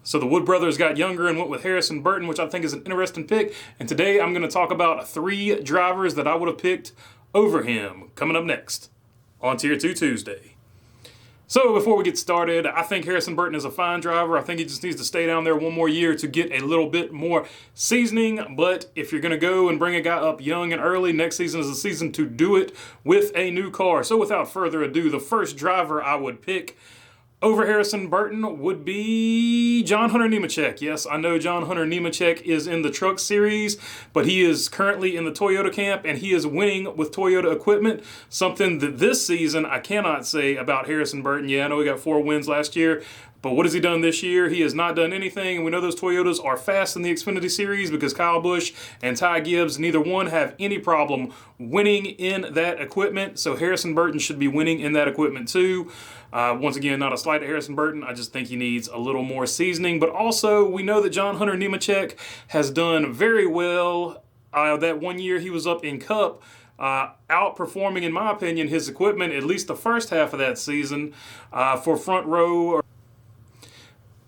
So the Wood brothers got younger and went with Harrison Burton, which I think is an interesting pick. And today I'm going to talk about 3 drivers that I would have picked over him. Coming up next on Tier 2 Tuesday. So before we get started, I think Harrison Burton is a fine driver. I think he just needs to stay down there one more year to get a little bit more seasoning. But if you're going to go and bring a guy up young and early, next season is the season to do it with a new car. So without further ado, the first driver I would pick over Harrison Burton would be Jon Hunter Nemechek. Yes, I know Jon Hunter Nemechek is in the truck series, but he is currently in the Toyota camp, and he is winning with Toyota equipment, something that this season I cannot say about Harrison Burton. Yeah, I know he got 4 wins last year, but what has he done this year? He has not done anything, and we know those Toyotas are fast in the Xfinity Series because Kyle Busch and Ty Gibbs, neither one have any problem winning in that equipment, so Harrison Burton should be winning in that equipment too. Once again, not a slight to Harrison Burton. I just think he needs a little more seasoning. But also, we know that Jon Hunter Nemechek has done very well. That 1 year he was up in Cup, outperforming, in my opinion, his equipment, at least the first half of that season for front row.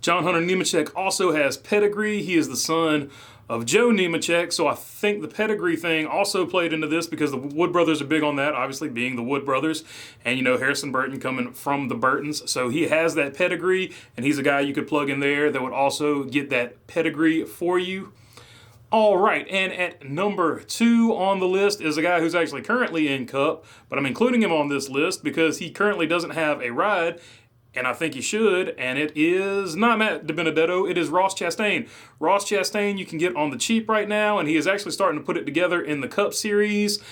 Jon Hunter Nemechek also has pedigree. He is the son of Joe Nemechek, so I think the pedigree thing also played into this because the Wood brothers are big on that, obviously being the Wood brothers, and you know Harrison Burton coming from the Burtons, so he has that pedigree, and he's a guy you could plug in there that would also get that pedigree for you. All right, and at number 2 on the list is a guy who's actually currently in Cup, but I'm including him on this list because he currently doesn't have a ride, and I think he should, and it is not Matt DiBenedetto, it is Ross Chastain. Ross Chastain you can get on the cheap right now, and he is actually starting to put it together in the Cup Series.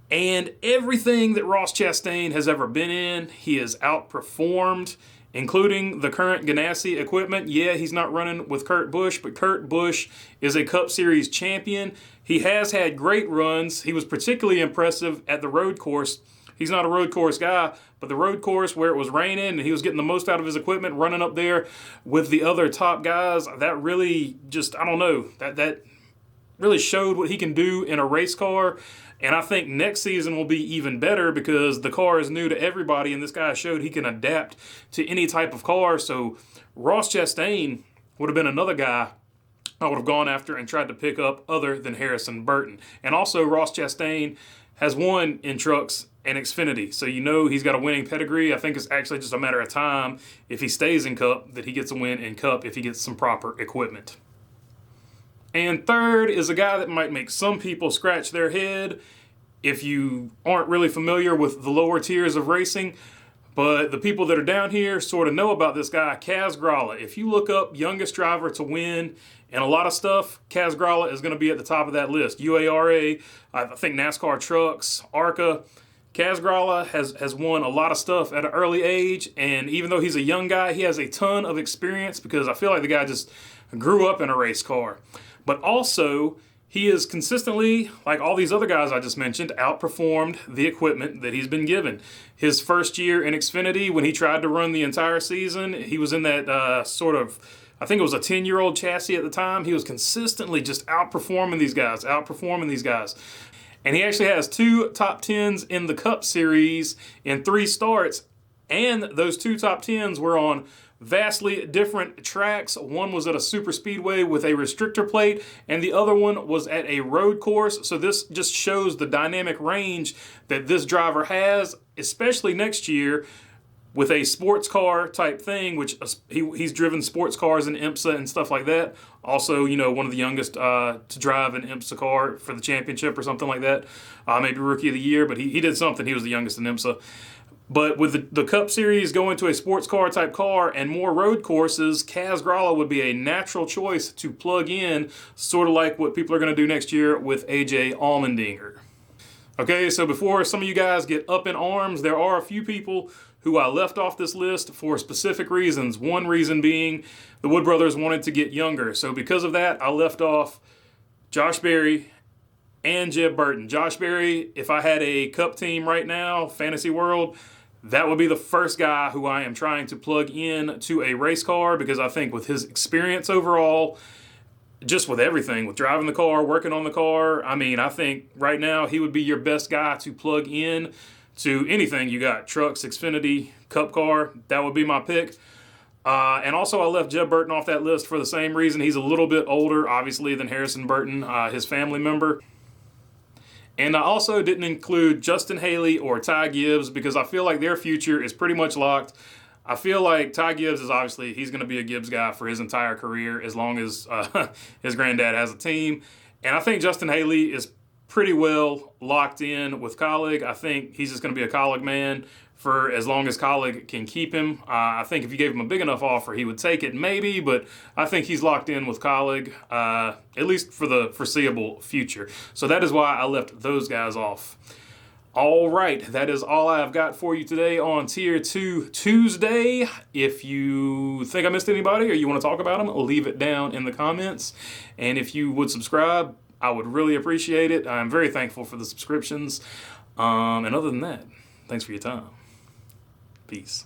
And everything that Ross Chastain has ever been in, he has outperformed, including the current Ganassi equipment. Yeah, he's not running with Kurt Busch, but Kurt Busch is a Cup Series champion. He has had great runs. He was particularly impressive at the road course. He's not a road course guy, but the road course where it was raining and he was getting the most out of his equipment, running up there with the other top guys, that really just, I don't know, that really showed what he can do in a race car. And I think next season will be even better because the car is new to everybody, and this guy showed he can adapt to any type of car. So Ross Chastain would have been another guy I would have gone after and tried to pick up other than Harrison Burton. And also Ross Chastain has won in trucks and Xfinity, so you know he's got a winning pedigree. I think it's actually just a matter of time if he stays in Cup that he gets a win in Cup if he gets some proper equipment. And third is a guy that might make some people scratch their head if you aren't really familiar with the lower tiers of racing, but the people that are down here sort of know about this guy, Kaz Grala. If you look up youngest driver to win and a lot of stuff, Kaz Grala is going to be at the top of that list. UARA, I think NASCAR Trucks, ARCA. Kaz Grala has won a lot of stuff at an early age, and even though he's a young guy, he has a ton of experience because I feel like the guy just grew up in a race car. But also, he is consistently, like all these other guys I just mentioned, outperformed the equipment that he's been given. His first year in Xfinity, when he tried to run the entire season, he was in that I think it was a 10-year-old chassis at the time. He was consistently just outperforming these guys. And he actually has 2 top 10s in the Cup Series in 3 starts. And those 2 top 10s were on vastly different tracks. One was at a super speedway with a restrictor plate, and the other one was at a road course. So this just shows the dynamic range that this driver has, especially next year with a sports car type thing, which he's driven sports cars in IMSA and stuff like that. Also, you know, one of the youngest to drive an IMSA car for the championship or something like that. Maybe Rookie of the Year, but he did something. He was the youngest in IMSA. But with the Cup Series going to a sports car type car and more road courses, Kaz Grala would be a natural choice to plug in, sort of like what people are going to do next year with AJ Allmendinger. Okay, so before some of you guys get up in arms, there are a few people who I left off this list for specific reasons. One reason being the Wood brothers wanted to get younger. So because of that, I left off Josh Berry and Jeb Burton. Josh Berry, if I had a Cup team right now, Fantasy World, that would be the first guy who I am trying to plug in to a race car because I think with his experience overall, just with everything, with driving the car, working on the car, I think right now he would be your best guy to plug in to anything you got. Trucks, Xfinity, Cup car, that would be my pick. And also I left Jeb Burton off that list for the same reason. He's a little bit older, obviously, than Harrison Burton, his family member. And I also didn't include Justin Haley or Ty Gibbs because I feel like their future is pretty much locked. I feel like Ty Gibbs is obviously, he's going to be a Gibbs guy for his entire career as long as his granddad has a team. And I think Justin Haley is pretty well locked in with Colleague. I think he's just going to be a Colleague man for as long as Colleague can keep him. I think if you gave him a big enough offer, he would take it maybe, but I think he's locked in with Colleague, at least for the foreseeable future. So that is why I left those guys off. All right, that is all I've got for you today on Tier 2 Tuesday. If you think I missed anybody or you want to talk about them, leave it down in the comments. And if you would subscribe, I would really appreciate it. I'm very thankful for the subscriptions. And other than that, thanks for your time. Peace.